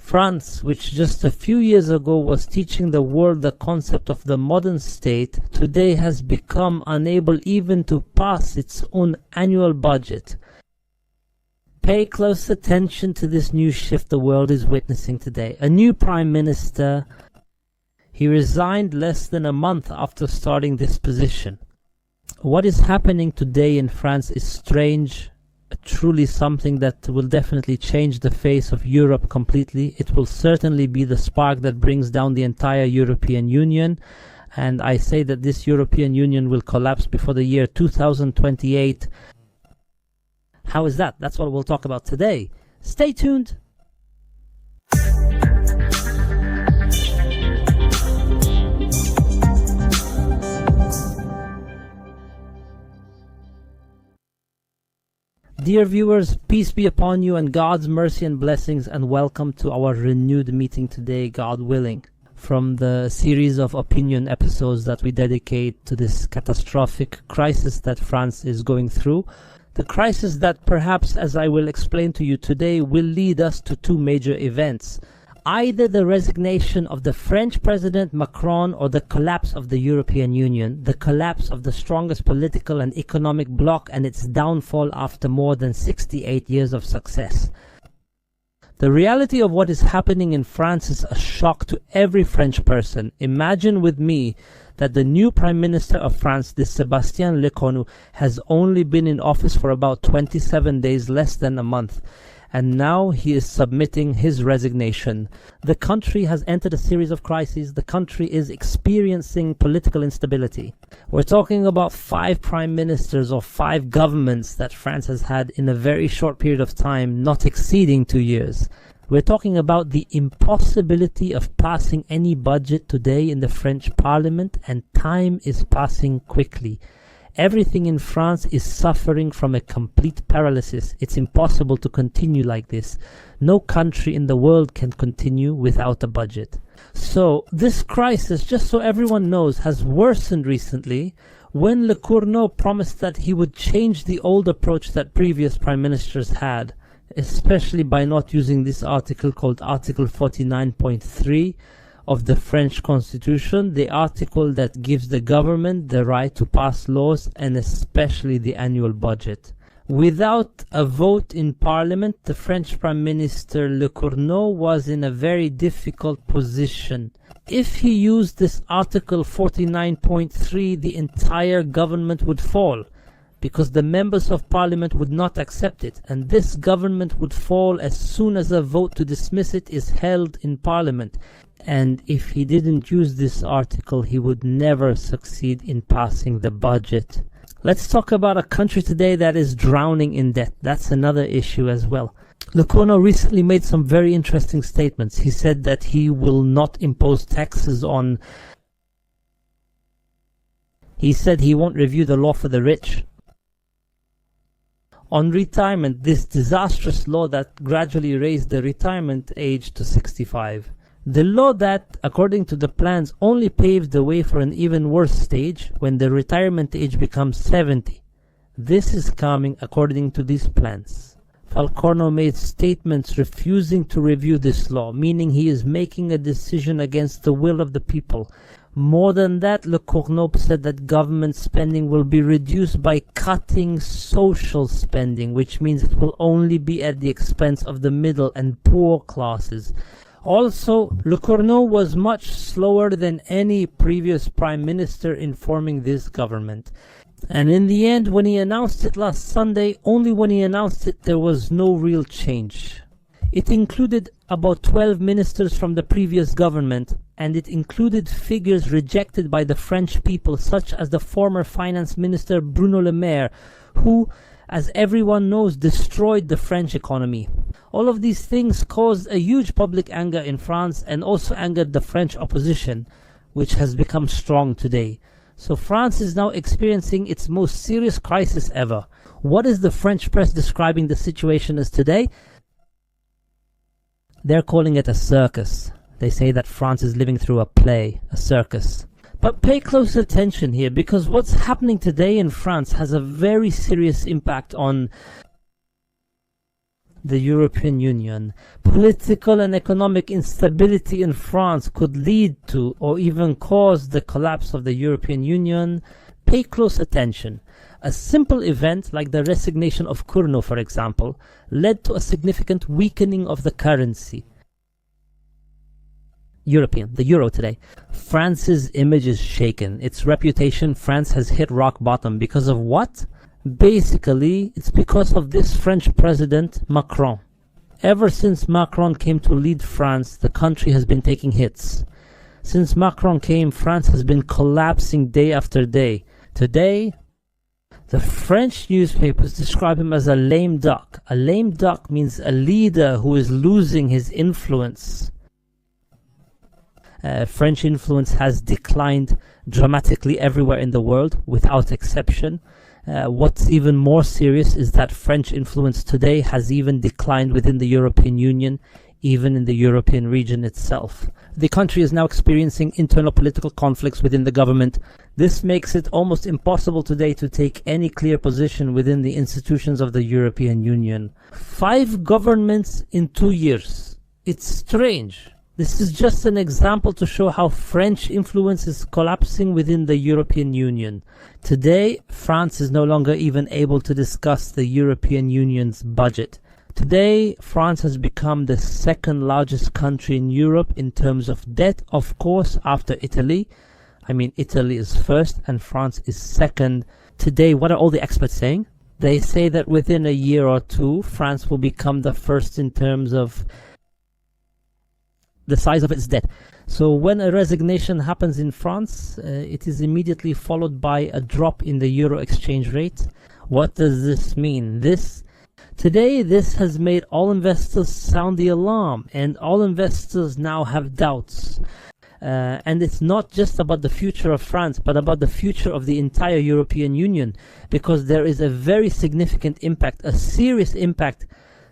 France, which just a few years ago was teaching the world the concept of the modern state, today has become unable even to pass its own annual budget. Pay close attention to this new shift the world is witnessing today. A new prime minister. He resigned less than a month after starting this position. What is happening today in France is strange, truly something that will definitely change the face of Europe completely. It will certainly be the spark that brings down the entire European Union. And I say that this European Union will collapse before the year 2028. How is that? That's what we'll talk about today. Stay tuned. Dear viewers, peace be upon you and God's mercy and blessings, and welcome to our renewed meeting today, God willing, from the series of opinion episodes that we dedicate to this catastrophic crisis that France is going through. The crisis that perhaps, as I will explain to you today, will lead us to two major events. Either the resignation of the French President Macron or the collapse of the European Union, the collapse of the strongest political and economic bloc and its downfall after more than 68 years of success. The reality of what is happening in France is a shock to every French person. Imagine with me that the new Prime Minister of France, this Sébastien Lecornu, has only been in office for about 27 days, less than a month. And now he is submitting his resignation. The country has entered a series of crises. The country is experiencing political instability. We're talking about 5 prime ministers or 5 governments that France has had in a very short period of time, not exceeding 2 years. We're talking about the impossibility of passing any budget today in the French parliament, and time is passing quickly. Everything in France is suffering from a complete paralysis. It's impossible to continue like this. No country in the world can continue without a budget. So this crisis, just so everyone knows, has worsened recently when Lecornu promised that he would change the old approach that previous prime ministers had, especially by not using this article called Article 49.3 of the French Constitution, the article that gives the government the right to pass laws and especially the annual budget. Without a vote in parliament, the French Prime Minister Lecornu was in a very difficult position. If he used this Article 49.3, the entire government would fall, because the members of parliament would not accept it, and this government would fall as soon as a vote to dismiss it is held in parliament. And if he didn't use this article, he would never succeed in passing the budget. Let's talk about a country today that is drowning in debt. That's another issue as well. Lecornu recently made some very interesting statements. He said that he will not impose taxes on... He said he won't review the law for the rich. On retirement, this disastrous law that gradually raised the retirement age to 65. The law that, according to the plans, only paves the way for an even worse stage when the retirement age becomes 70. This is coming according to these plans. Lecornu made statements refusing to review this law, meaning he is making a decision against the will of the people. More than that, Lecornu said that government spending will be reduced by cutting social spending, which means it will only be at the expense of the middle and poor classes. Also, Lecornu was much slower than any previous prime minister in forming this government. And in the end, when he announced it last Sunday, only when he announced it, there was no real change. It included about 12 ministers from the previous government, and it included figures rejected by the French people, such as the former finance minister Bruno Le Maire, who, as everyone knows, destroyed the French economy. All of these things caused a huge public anger in France and also angered the French opposition, which has become strong today. So France is now experiencing its most serious crisis ever. What is the French press describing the situation as today? They're calling it a circus. They say that France is living through a play, a circus. But pay close attention here, because what's happening today in France has a very serious impact on the European Union. Political and economic instability in France could lead to or even cause the collapse of the European Union. Pay close attention. A simple event like the resignation of Curno, for example, led to a significant weakening of the currency. The euro today. France's image is shaken. Its reputation, France has hit rock bottom. Because of what? Basically, it's because of this French president, Macron. Ever since Macron came to lead France, the country has been taking hits. Since Macron came, France has been collapsing day after day. Today, the French newspapers describe him as a lame duck. A lame duck means a leader who is losing his influence. French influence has declined dramatically everywhere in the world, without exception. What's even more serious is that French influence today has even declined within the European Union, even in the European region itself. The country is now experiencing internal political conflicts within the government. This makes it almost impossible today to take any clear position within the institutions of the European Union. 5 governments in 2 years. It's strange. This is just an example to show how French influence is collapsing within the European Union. Today, France is no longer even able to discuss the European Union's budget. Today, France has become the second largest country in Europe in terms of debt, of course, after Italy. I mean, Italy is first and France is second. Today, what are all the experts saying? They say that within a year or two, France will become the first in terms of the size of its debt. So when a resignation happens in France, it is immediately followed by a drop in the euro exchange rate. What does this mean? Today, this has made all investors sound the alarm, and all investors now have doubts. And it's not just about the future of France, but about the future of the entire European Union, because there is a very significant impact, a serious impact,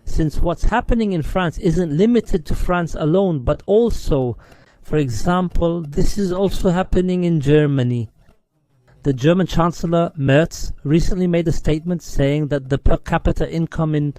since what's happening in France isn't limited to France alone, but also, for example, this is also happening in Germany. The German Chancellor Merz recently made a statement saying that the per capita income in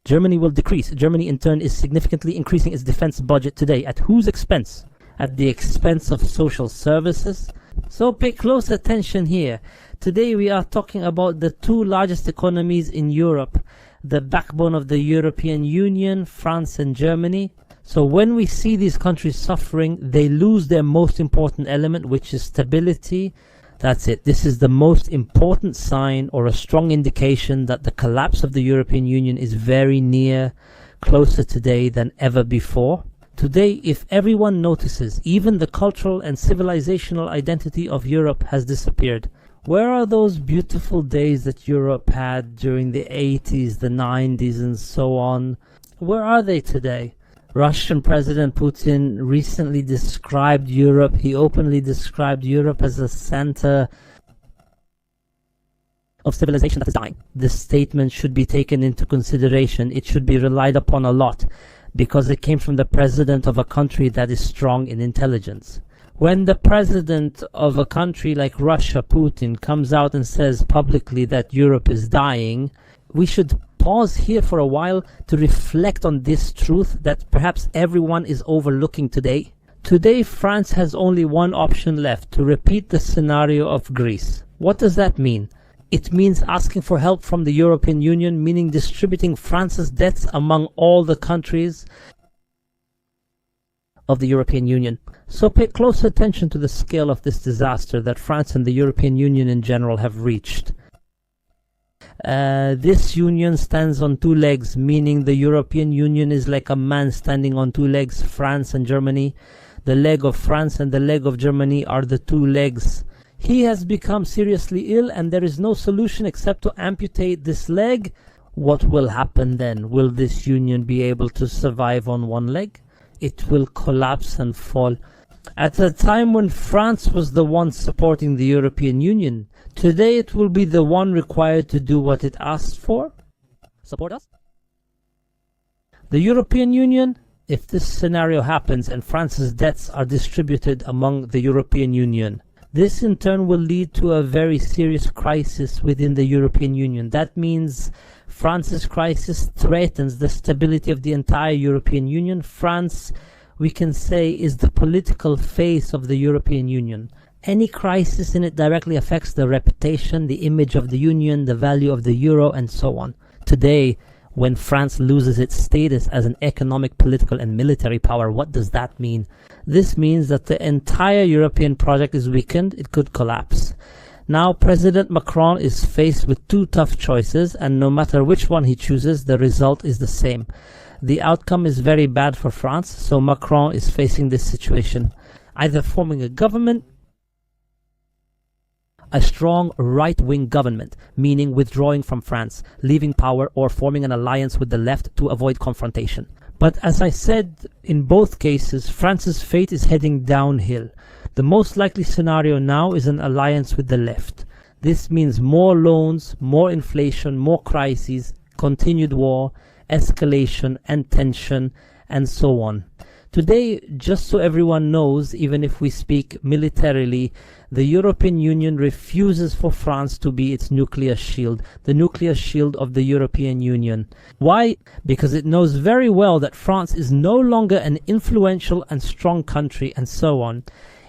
Germany will decrease. Germany, in turn, is significantly increasing its defense budget today. At whose expense? At the expense of social services? So pay close attention here. Today we are talking about the 2 largest economies in Europe, the backbone of the European Union, France and Germany. So when we see these countries suffering, they lose their most important element, which is stability. That's it. This is the most important sign or a strong indication that the collapse of the European Union is very near, closer today than ever before. Today, if everyone notices, even the cultural and civilizational identity of Europe has disappeared. Where are those beautiful days that Europe had during the 80s, the 90s, and so on? Where are they today? Russian President Putin recently described Europe, he openly described Europe as a center of civilization that is dying. This statement should be taken into consideration. It should be relied upon a lot, because it came from the president of a country that is strong in intelligence. When the president of a country like Russia, Putin, comes out and says publicly that Europe is dying, we should pause here for a while to reflect on this truth that perhaps everyone is overlooking today. Today, France has only one option left: to repeat the scenario of Greece. What does that mean? It means asking for help from the European Union, meaning distributing France's debts among all the countries of the European Union. So pay close attention to the scale of this disaster that France and the European Union in general have reached. This union stands on 2 legs, meaning the European Union is like a man standing on 2 legs, France and Germany. The leg of France and the leg of Germany are the 2 legs. He has become seriously ill and there is no solution except to amputate this leg. What will happen then? Will this union be able to survive on 1 leg? It will collapse and fall. At a time when France was the one supporting the European Union, today it will be the one required to do what it asked for. Support us? The European Union, if this scenario happens and France's debts are distributed among the European Union, this in turn will lead to a very serious crisis within the European Union. That means France's crisis threatens the stability of the entire European Union. France, we can say, is the political face of the European Union. Any crisis in it directly affects the reputation, the image of the Union, the value of the euro, and so on. Today, when France loses its status as an economic, political, and military power, what does that mean? This means that the entire European project is weakened. It could collapse. Now, President Macron is faced with two tough choices, and no matter which one he chooses, the result is the same. The outcome is very bad for France, so Macron is facing this situation. Either forming a government, a strong right-wing government, meaning withdrawing from France, leaving power, or forming an alliance with the left to avoid confrontation. But as I said, in both cases, France's fate is heading downhill. The most likely scenario now is an alliance with the left. This means more loans, more inflation, more crises, continued war, escalation and tension, and so on. Today, just so everyone knows, even if we speak militarily, the European Union refuses for France to be its nuclear shield, the nuclear shield of the European Union. Why? Because it knows very well that France is no longer an influential and strong country, and so on.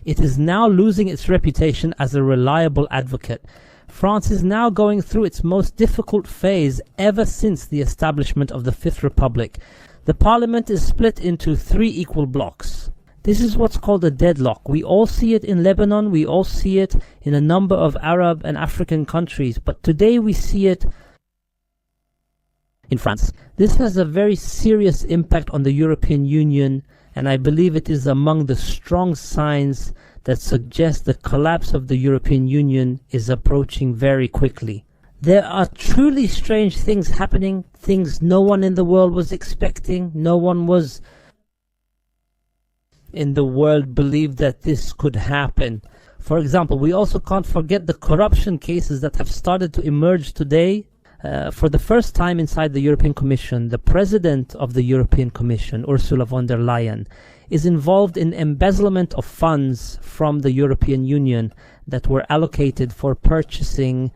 It is now losing its reputation as a reliable advocate. France is now going through its most difficult phase ever since the establishment of the Fifth Republic. The parliament is split into 3 equal blocks. This is what's called a deadlock. We all see it in Lebanon, we all see it in a number of Arab and African countries, but today we see it in France. This has a very serious impact on the European Union, and I believe it is among the strong signs that suggest the collapse of the European Union is approaching very quickly. There are truly strange things happening, things no one in the world was expecting. No one was in the world believed that this could happen. For example, we also can't forget the corruption cases that have started to emerge today. For the first time inside the European Commission, the president of the European Commission, Ursula von der Leyen, is involved in embezzlement of funds from the European Union that were allocated for purchasing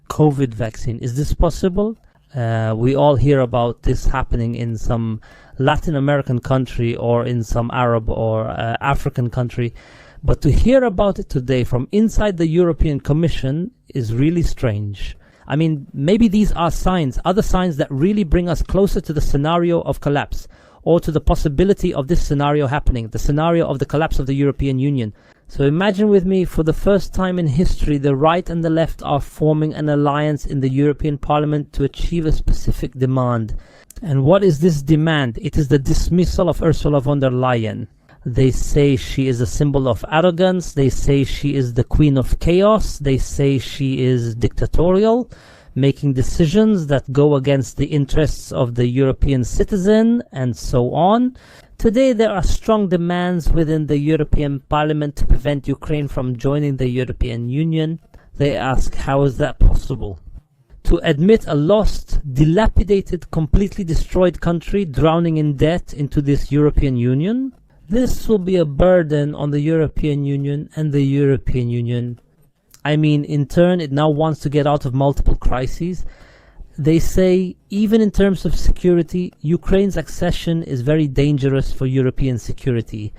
COVID vaccine. Is this possible? We all hear about this happening in some Latin American country or in some Arab or African country. But to hear about it today from inside the European Commission is really strange. I mean, maybe these are signs, other signs that really bring us closer to the scenario of collapse, or to the possibility of this scenario happening, the scenario of the collapse of the European Union. So imagine with me, for the first time in history, the right and the left are forming an alliance in the European Parliament to achieve a specific demand. And what is this demand? It is the dismissal of Ursula von der Leyen. They say she is a symbol of arrogance. They say she is the queen of chaos. They say she is dictatorial, making decisions that go against the interests of the European citizen, and so on. Today there are strong demands within the European Parliament to prevent Ukraine from joining the European Union. They ask, how is that possible? To admit a lost, dilapidated, completely destroyed country drowning in debt into this European Union? This will be a burden on the European Union, and the European Union, I mean, in turn, it now wants to get out of multiple crises. They say, even in terms of security, Ukraine's accession is very dangerous for European security.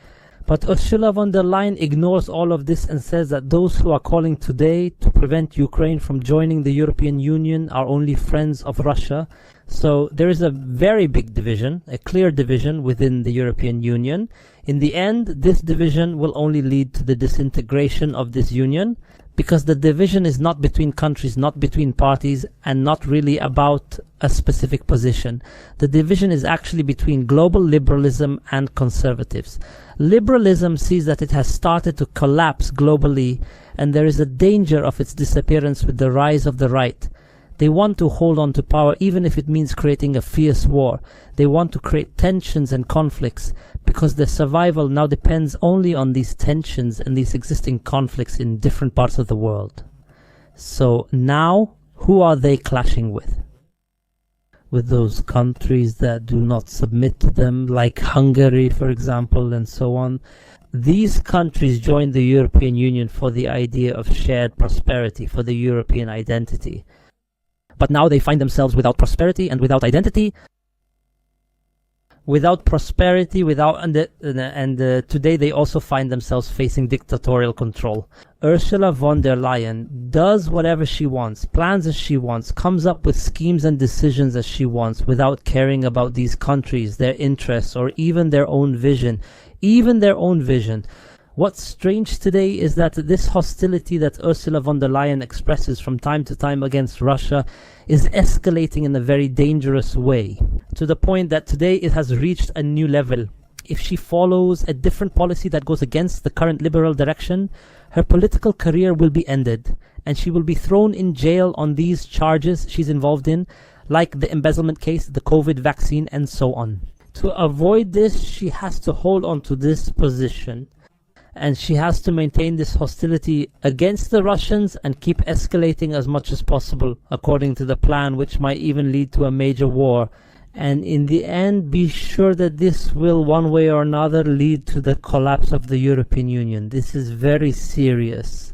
But Ursula von der Leyen ignores all of this and says that those who are calling today to prevent Ukraine from joining the European Union are only friends of Russia. So there is a very big division, a clear division within the European Union. In the end, this division will only lead to the disintegration of this union, because the division is not between countries, not between parties, and not really about a specific position. The division is actually between global liberalism and conservatives. Liberalism sees that it has started to collapse globally, and there is a danger of its disappearance with the rise of the right. They want to hold on to power even if it means creating a fierce war. They want to create tensions and conflicts, because their survival now depends only on these tensions and these existing conflicts in different parts of the world. So now, who are they clashing with? With those countries that do not submit to them, like Hungary, for example, and so on. These countries joined the European Union for the idea of shared prosperity, for the European identity. but now they find themselves without prosperity and without identity. Without prosperity, today they also find themselves facing dictatorial control. Ursula von der Leyen does whatever she wants, plans as she wants, comes up with schemes and decisions as she wants, without caring about these countries, their interests, or even their own vision. What's strange today is that this hostility that Ursula von der Leyen expresses from time to time against Russia is escalating in a very dangerous way, to the point that today it has reached a new level. If she follows a different policy that goes against the current liberal direction, her political career will be ended, and she will be thrown in jail on these charges she's involved in, like the embezzlement case, the COVID vaccine, and so on. To avoid this, she has to hold on to this position, and she has to maintain this hostility against the Russians and keep escalating as much as possible, according to the plan, which might even lead to a major war. And in the end, be sure that this will, one way or another, lead to the collapse of the European Union. This is very serious.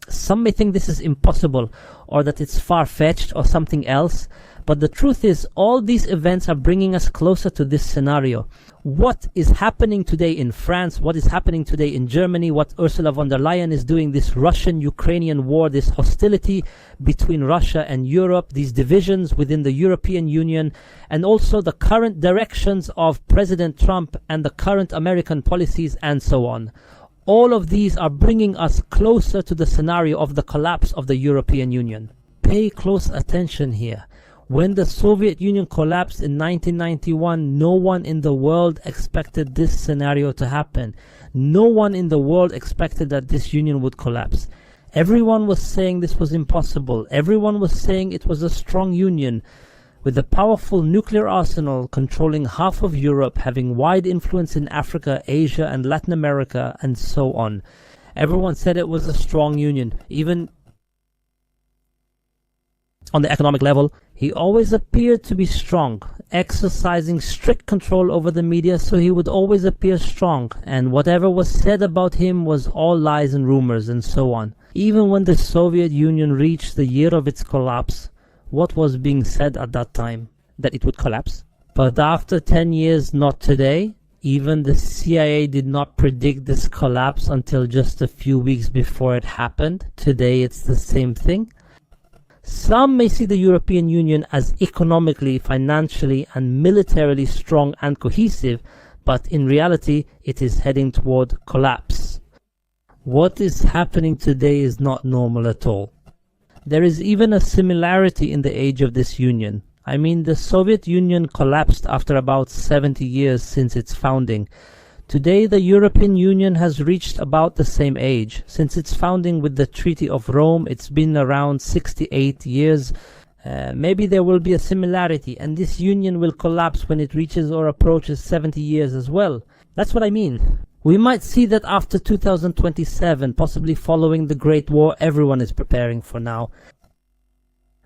Some may think this is impossible, or that it's far-fetched, or something else, but the truth is, all these events are bringing us closer to this scenario. What is happening today in France, what is happening today in Germany, what Ursula von der Leyen is doing, this Russian-Ukrainian war, this hostility between Russia and Europe, these divisions within the European Union, and also the current directions of President Trump and the current American policies, and so on. All of these are bringing us closer to the scenario of the collapse of the European Union. Pay close attention here. When the Soviet Union collapsed in 1991, no one in the world expected this scenario to happen. No one in the world expected that this union would collapse. Everyone was saying this was impossible. Everyone was saying it was a strong union, with a powerful nuclear arsenal controlling half of Europe, having wide influence in Africa, Asia, and Latin America, and so on. Everyone said it was a strong union. Even on the economic level, he always appeared to be strong, exercising strict control over the media, so he would always appear strong, and whatever was said about him was all lies and rumors, and so on. Even when the Soviet Union reached the year of its collapse, what was being said at that time? That it would collapse. But after 10 years, not today. Even the CIA did not predict this collapse until just a few weeks before it happened. Today it's the same thing. Some may see the European Union as economically, financially, and militarily strong and cohesive, but in reality it is heading toward collapse. What is happening today is not normal at all. There is even a similarity in the age of this union. I mean, the Soviet Union collapsed after about 70 years since its founding. Today, the European Union has reached about the same age. Since its founding with the Treaty of Rome, it's been around 68 years. Maybe there will be a similarity, and this union will collapse when it reaches or approaches 70 years as well. That's what I mean. We might see that after 2027, possibly following the Great War everyone is preparing for now.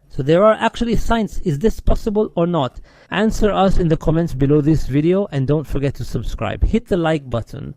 So there are actually signs. Is this possible or not? Answer us in the comments below this video, and don't forget to subscribe. Hit the like button.